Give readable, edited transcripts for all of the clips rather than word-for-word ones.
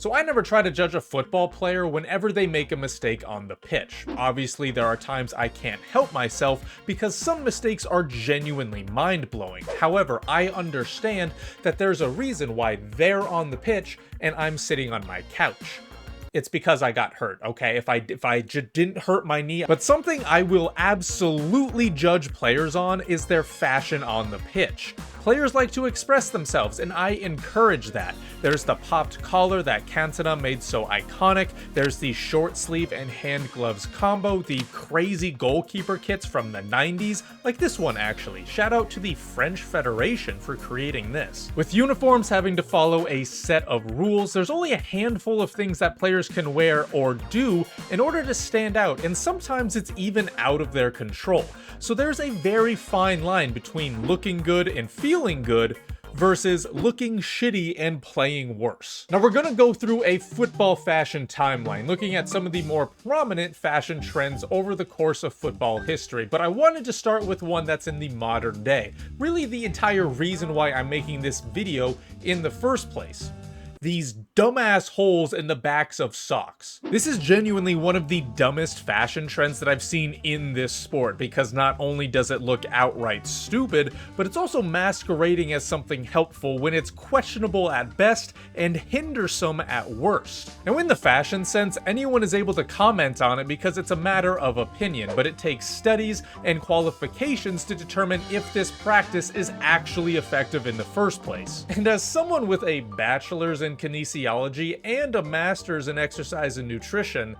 So I never try to judge a football player whenever they make a mistake on the pitch. Obviously, there are times I can't help myself because some mistakes are genuinely mind-blowing. However, I understand that there's a reason why they're on the pitch and I'm sitting on my couch. It's because I got hurt, okay? If I didn't hurt my knee. But something I will absolutely judge players on is their fashion on the pitch. Players like to express themselves, and I encourage that. There's the popped collar that Cantona made so iconic, there's the short sleeve and hand gloves combo, the crazy goalkeeper kits from the 90s, like this one actually. Shout out to the French Federation for creating this. With uniforms having to follow a set of rules, there's only a handful of things that players can wear or do in order to stand out, and sometimes it's even out of their control. So there's a very fine line between looking good and feeling good versus looking shitty and playing worse. Now we're gonna go through a football fashion timeline, looking at some of the more prominent fashion trends over the course of football history, but I wanted to start with one that's in the modern day. Really the entire reason why I'm making this video in the first place. These dumbass holes in the backs of socks. This is genuinely one of the dumbest fashion trends that I've seen in this sport, because not only does it look outright stupid, but it's also masquerading as something helpful when it's questionable at best and hindersome at worst. Now in the fashion sense, anyone is able to comment on it because it's a matter of opinion, but it takes studies and qualifications to determine if this practice is actually effective in the first place. And as someone with a bachelor's in kinesiology and a master's in exercise and nutrition,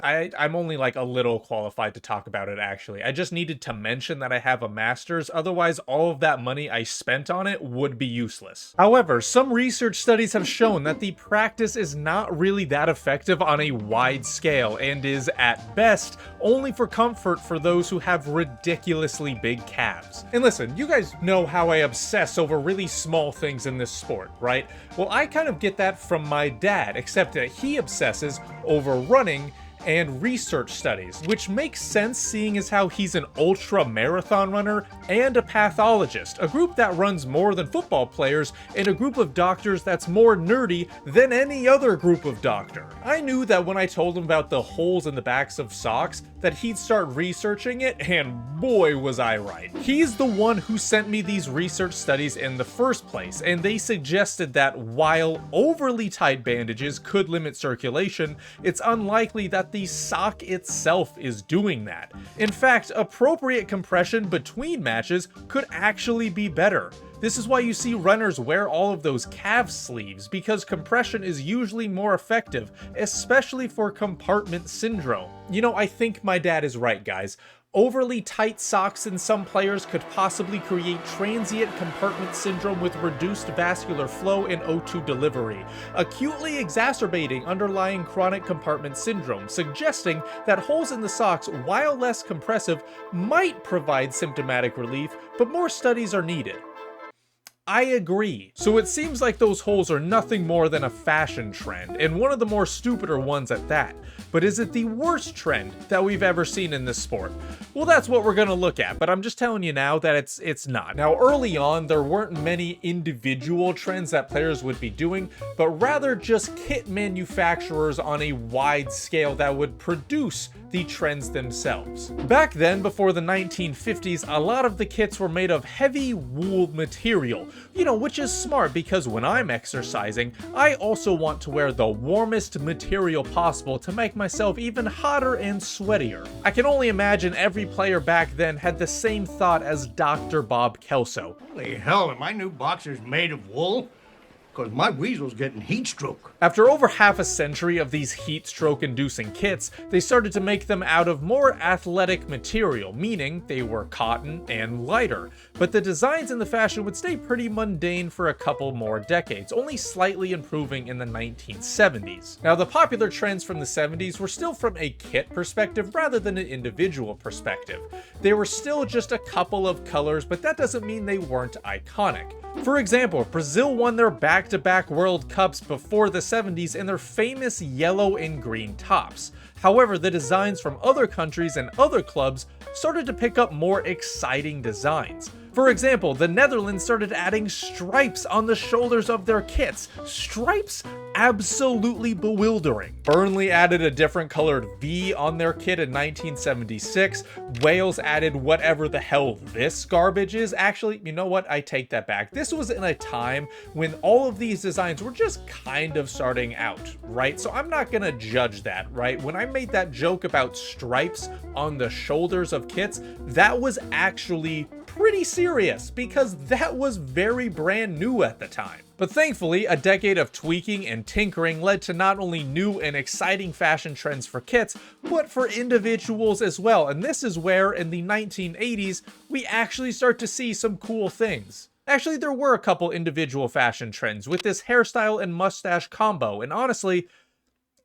I'm only like a little qualified to talk about it actually. I just needed to mention that I have a master's, otherwise all of that money I spent on it would be useless. However, some research studies have shown that the practice is not really that effective on a wide scale and is, at best, only for comfort for those who have ridiculously big calves. And listen, you guys know how I obsess over really small things in this sport, right? Well, I kind of get that from my dad, except that he obsesses over running and research studies, which makes sense seeing as how he's an ultra marathon runner and a pathologist, a group that runs more than football players and a group of doctors that's more nerdy than any other group of doctor. I knew that when I told him about the holes in the backs of socks that he'd start researching it, and boy was I right. He's the one who sent me these research studies in the first place, and they suggested that while overly tight bandages could limit circulation, it's unlikely that the sock itself is doing that. In fact, appropriate compression between matches could actually be better. This is why you see runners wear all of those calf sleeves, because compression is usually more effective, especially for compartment syndrome. You know, I think my dad is right, guys. Overly tight socks in some players could possibly create transient compartment syndrome with reduced vascular flow and O2 delivery, acutely exacerbating underlying chronic compartment syndrome, suggesting that holes in the socks, while less compressive, might provide symptomatic relief, but more studies are needed. I agree. So it seems like those holes are nothing more than a fashion trend, and one of the more stupider ones at that. But is it the worst trend that we've ever seen in this sport? Well, that's what we're gonna look at, but I'm just telling you now that it's not. Now, early on, there weren't many individual trends that players would be doing, but rather just kit manufacturers on a wide scale that would produce the trends themselves. Back then, before the 1950s, a lot of the kits were made of heavy wool material, you know, which is smart because when I'm exercising, I also want to wear the warmest material possible to make myself even hotter and sweatier. I can only imagine every player back then had the same thought as Dr. Bob Kelso. Holy hell, are my new boxers made of wool? Because my weasel's getting heat stroke. After over half a century of these heat stroke inducing kits, they started to make them out of more athletic material, meaning they were cotton and lighter. But the designs and the fashion would stay pretty mundane for a couple more decades, only slightly improving in the 1970s. Now, the popular trends from the 70s were still from a kit perspective rather than an individual perspective. They were still just a couple of colors, but that doesn't mean they weren't iconic. For example, Brazil won their back-to-back World Cups before the 70s in their famous yellow and green tops. However, the designs from other countries and other clubs started to pick up more exciting designs. For example, the Netherlands started adding stripes on the shoulders of their kits. Stripes absolutely bewildering. Burnley added a different colored V on their kit in 1976. Wales added whatever the hell this garbage is. Actually, you know what? I take that back. This was in a time when all of these designs were just kind of starting out, right? So I'm not gonna judge that, right? When I made that joke about stripes on the shoulders of kits, that was actually pretty serious because that was very brand new at the time. But thankfully, a decade of tweaking and tinkering led to not only new and exciting fashion trends for kits, but for individuals as well. And this is where, in the 1980s, we actually start to see some cool things. Actually, there were a couple individual fashion trends with this hairstyle and mustache combo, and honestly,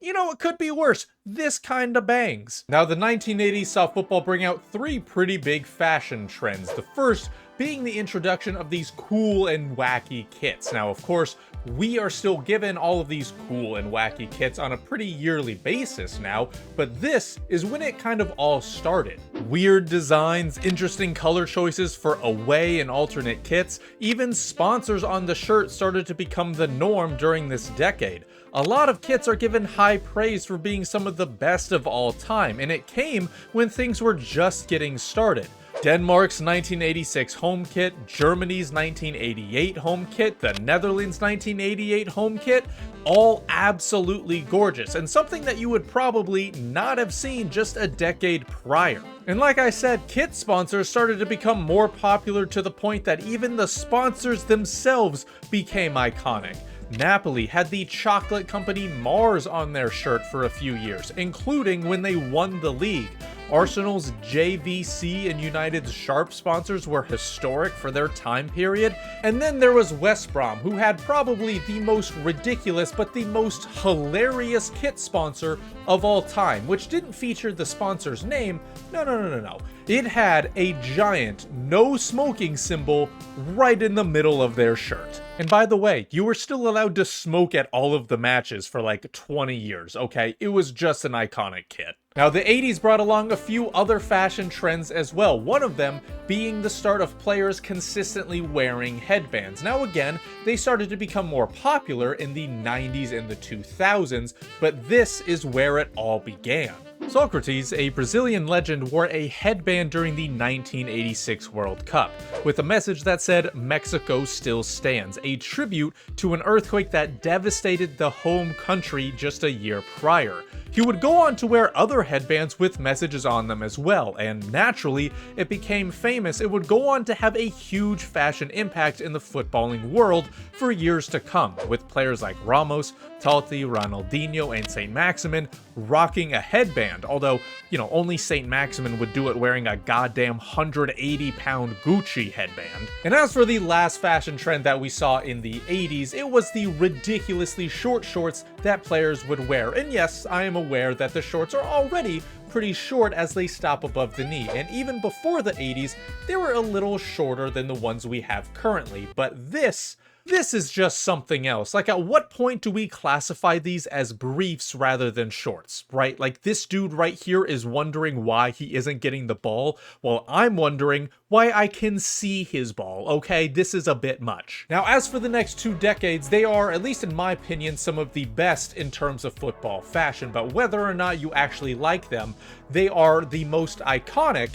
you know, it could be worse. This kinda bangs. Now, the 1980s saw football bring out three pretty big fashion trends. The first being the introduction of these cool and wacky kits. Now, of course, we are still given all of these cool and wacky kits on a pretty yearly basis now, but this is when it kind of all started. Weird designs, interesting color choices for away and alternate kits, even sponsors on the shirt started to become the norm during this decade. A lot of kits are given high praise for being some of the best of all time, and it came when things were just getting started. Denmark's 1986 home kit, Germany's 1988 home kit, the Netherlands' 1988 home kit, all absolutely gorgeous, and something that you would probably not have seen just a decade prior. And like I said, kit sponsors started to become more popular to the point that even the sponsors themselves became iconic. Napoli had the chocolate company Mars on their shirt for a few years, including when they won the league. Arsenal's JVC and United's Sharp sponsors were historic for their time period. And then there was West Brom, who had probably the most ridiculous but the most hilarious kit sponsor of all time, which didn't feature the sponsor's name. No. It had a giant no smoking symbol right in the middle of their shirt. And by the way, you were still allowed to smoke at all of the matches for like 20 years, okay? It was just an iconic kit. Now, the 80s brought along a few other fashion trends as well, one of them being the start of players consistently wearing headbands. Now again, they started to become more popular in the 90s and the 2000s, but this is where it all began. Socrates, a Brazilian legend, wore a headband during the 1986 World Cup, with a message that said, "Mexico still stands," a tribute to an earthquake that devastated the home country just a year prior. He would go on to wear other headbands with messages on them as well, and naturally, it became famous. It would go on to have a huge fashion impact in the footballing world for years to come, with players like Ramos, Totti, Ronaldinho, and St. Maximin rocking a headband, although, you know, only St. Maximin would do it wearing a goddamn 180-pound Gucci headband. And as for the last fashion trend that we saw in the 80s, it was the ridiculously short shorts that players would wear. And yes, I am aware that the shorts are already pretty short as they stop above the knee, and even before the 80s, they were a little shorter than the ones we have currently, but this is just something else. Like, at what point do we classify these as briefs rather than shorts, right? Like, this dude right here is wondering why he isn't getting the ball, while I'm wondering why I can see his ball, okay? This is a bit much. Now, as for the next 2 decades, they are, at least in my opinion, some of the best in terms of football fashion, but whether or not you actually like them, they are the most iconic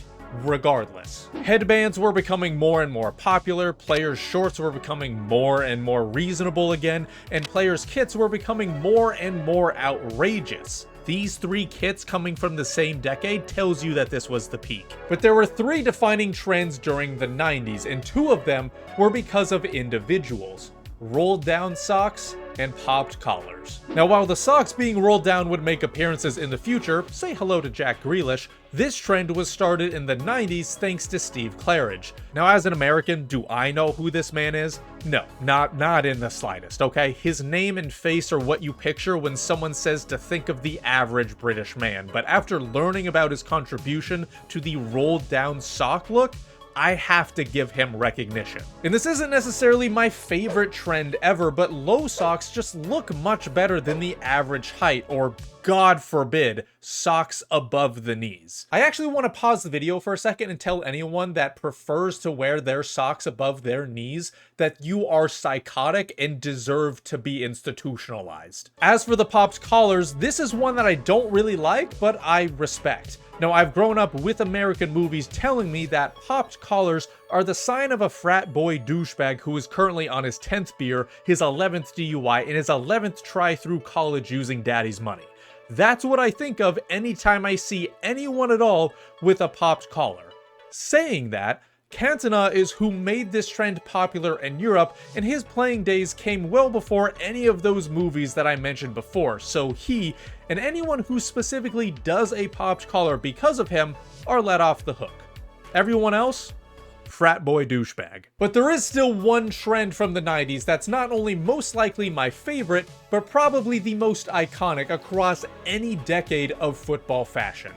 regardless. Headbands were becoming more and more popular, players' shorts were becoming more and more reasonable again, and players' kits were becoming more and more outrageous. These 3 kits coming from the same decade tells you that this was the peak. But there were 3 defining trends during the 90s, and 2 of them were because of individuals: rolled down socks and popped collars. Now, while the socks being rolled down would make appearances in the future, say hello to Jack Grealish, this trend was started in the 90s thanks to Steve Claridge. Now, as an American, do I know who this man is? No, not in the slightest, okay? His name and face are what you picture when someone says to think of the average British man, but after learning about his contribution to the rolled down sock look, I have to give him recognition. And this isn't necessarily my favorite trend ever, but low socks just look much better than the average height, or God forbid, socks above the knees. I actually want to pause the video for a second and tell anyone that prefers to wear their socks above their knees that you are psychotic and deserve to be institutionalized. As for the Pops collars, this is one that I don't really like, but I respect. Now, I've grown up with American movies telling me that popped collars are the sign of a frat boy douchebag who is currently on his 10th beer, his 11th DUI, and his 11th try through college using daddy's money. That's what I think of anytime I see anyone at all with a popped collar. Saying that, Cantona is who made this trend popular in Europe, and his playing days came well before any of those movies that I mentioned before, so he, and anyone who specifically does a popped collar because of him, are let off the hook. Everyone else? Frat boy douchebag. But there is still one trend from the 90s that's not only most likely my favorite, but probably the most iconic across any decade of football fashion.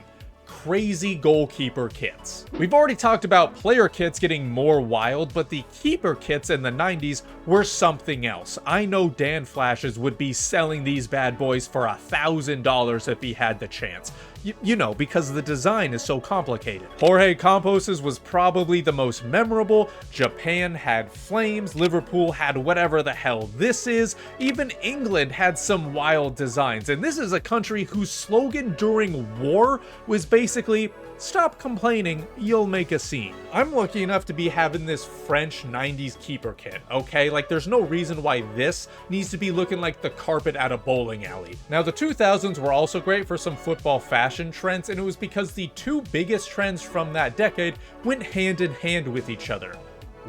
Crazy goalkeeper kits. We've already talked about player kits getting more wild, but the keeper kits in the 90s were something else. I know Dan Flashes would be selling these bad boys for $1,000 if he had the chance. You know, because the design is so complicated. Jorge Campos's was probably the most memorable. Japan had flames, Liverpool had whatever the hell this is, even England had some wild designs, and this is a country whose slogan during war was basically, "Stop complaining, you'll make a scene." I'm lucky enough to be having this French 90s keeper kit, okay? Like, there's no reason why this needs to be looking like the carpet at a bowling alley. Now, the 2000s were also great for some football fashion trends, and it was because the two biggest trends from that decade went hand in hand with each other.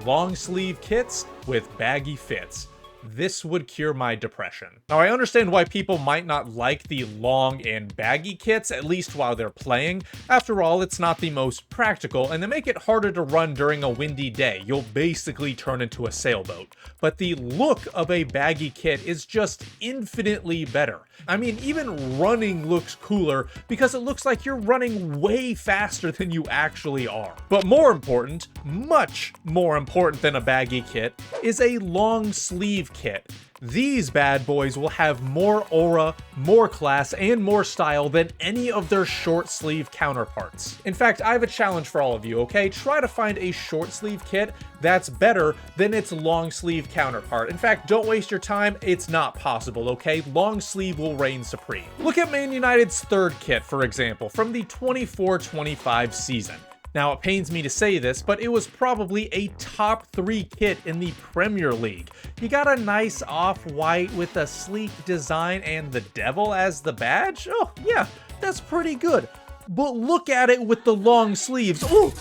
Long sleeve kits with baggy fits. This would cure my depression. Now, I understand why people might not like the long and baggy kits, at least while they're playing. After all, it's not the most practical, and they make it harder to run during a windy day. You'll basically turn into a sailboat. But the look of a baggy kit is just infinitely better. I mean, even running looks cooler because it looks like you're running way faster than you actually are. But more important, much more important than a baggy kit, is a long sleeve kit. These bad boys will have more aura, more class, and more style than any of their short sleeve counterparts. In fact, I have a challenge for all of you, okay? Try to find a short sleeve kit that's better than its long sleeve counterpart. In fact, don't waste your time, it's not possible, okay? Long sleeve will reign supreme. Look at Man United's third kit, for example, from the 24-25 season. Now, it pains me to say this, but it was probably a top 3 kit in the Premier League. You got a nice off-white with a sleek design and the devil as the badge? Oh, yeah, that's pretty good. But look at it with the long sleeves. Ooh!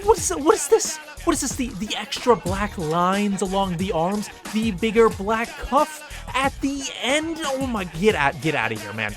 What is this? What is this? The extra black lines along the arms? The bigger black cuff at the end? Oh my, get out of here, man.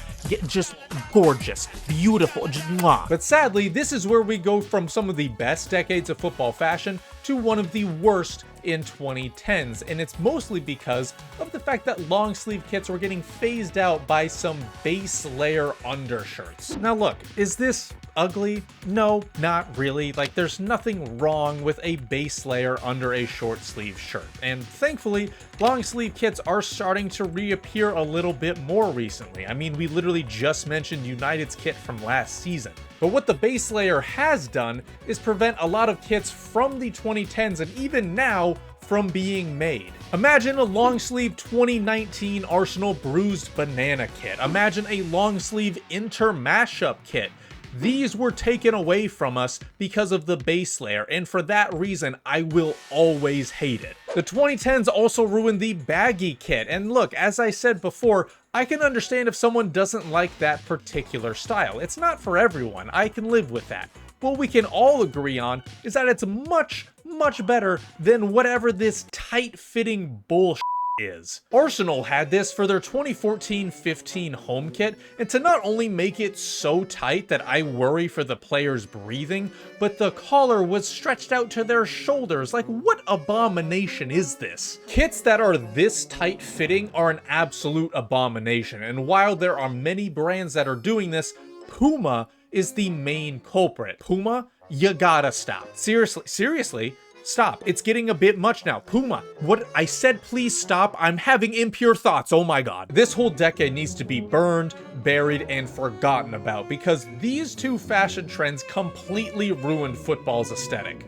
Just gorgeous, beautiful, just mwah. But sadly, this is where we go from some of the best decades of football fashion to one of the worst in 2010s, and it's mostly because of the fact that long sleeve kits were getting phased out by some base layer undershirts. Now look, is this ugly? No, not really. Like, there's nothing wrong with a base layer under a short sleeve shirt, and thankfully long sleeve kits are starting to reappear a little bit more recently. I mean, we literally just mentioned United's kit from last season. But what the base layer has done is prevent a lot of kits from the 2010s and even now from being made. Imagine a long sleeve 2019 Arsenal bruised banana kit. Imagine a long sleeve Inter mashup kit. These were taken away from us because of the base layer, and for that reason, I will always hate it. The 2010s also ruined the baggy kit, and look, as I said before, I can understand if someone doesn't like that particular style. It's not for everyone, I can live with that. What we can all agree on is that it's much, much better than whatever this tight-fitting bullshit is. Arsenal had this for their 2014-15 home kit, and to not only make it so tight that I worry for the players breathing, but the collar was stretched out to their shoulders. Like, what abomination is this? Kits that are this tight fitting are an absolute abomination, and while there are many brands that are doing this, Puma is the main culprit. Puma You gotta stop. Seriously, stop. It's getting a bit much now. Puma, what? I said please stop. I'm having impure thoughts. Oh my god. This whole decade needs to be burned, buried, and forgotten about because these two fashion trends completely ruined football's aesthetic.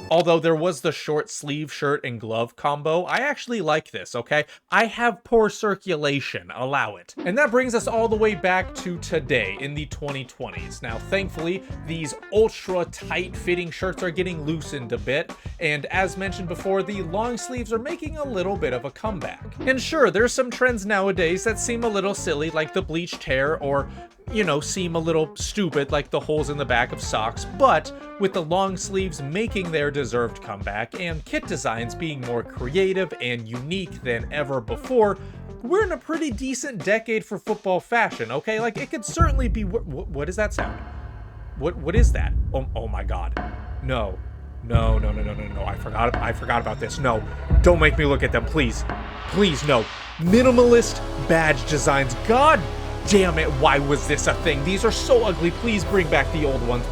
Although there was the short sleeve shirt and glove combo, I actually like this, okay? I have poor circulation, allow it. And that brings us all the way back to today in the 2020s. Now, thankfully, these ultra tight fitting shirts are getting loosened a bit, and as mentioned before, the long sleeves are making a little bit of a comeback. And sure, there's some trends nowadays that seem a little silly, like the bleached hair, or you know, seem a little stupid like the holes in the back of socks, but with the long sleeves making their deserved comeback and kit designs being more creative and unique than ever before, we're in a pretty decent decade for football fashion, okay? Like, it could certainly be... What is that sound? What is that? Oh my god. No. No. I forgot about this. No. Don't make me look at them, please. Please, no. Minimalist badge designs. God damn it, why was this a thing? These are so ugly. Please bring back the old ones.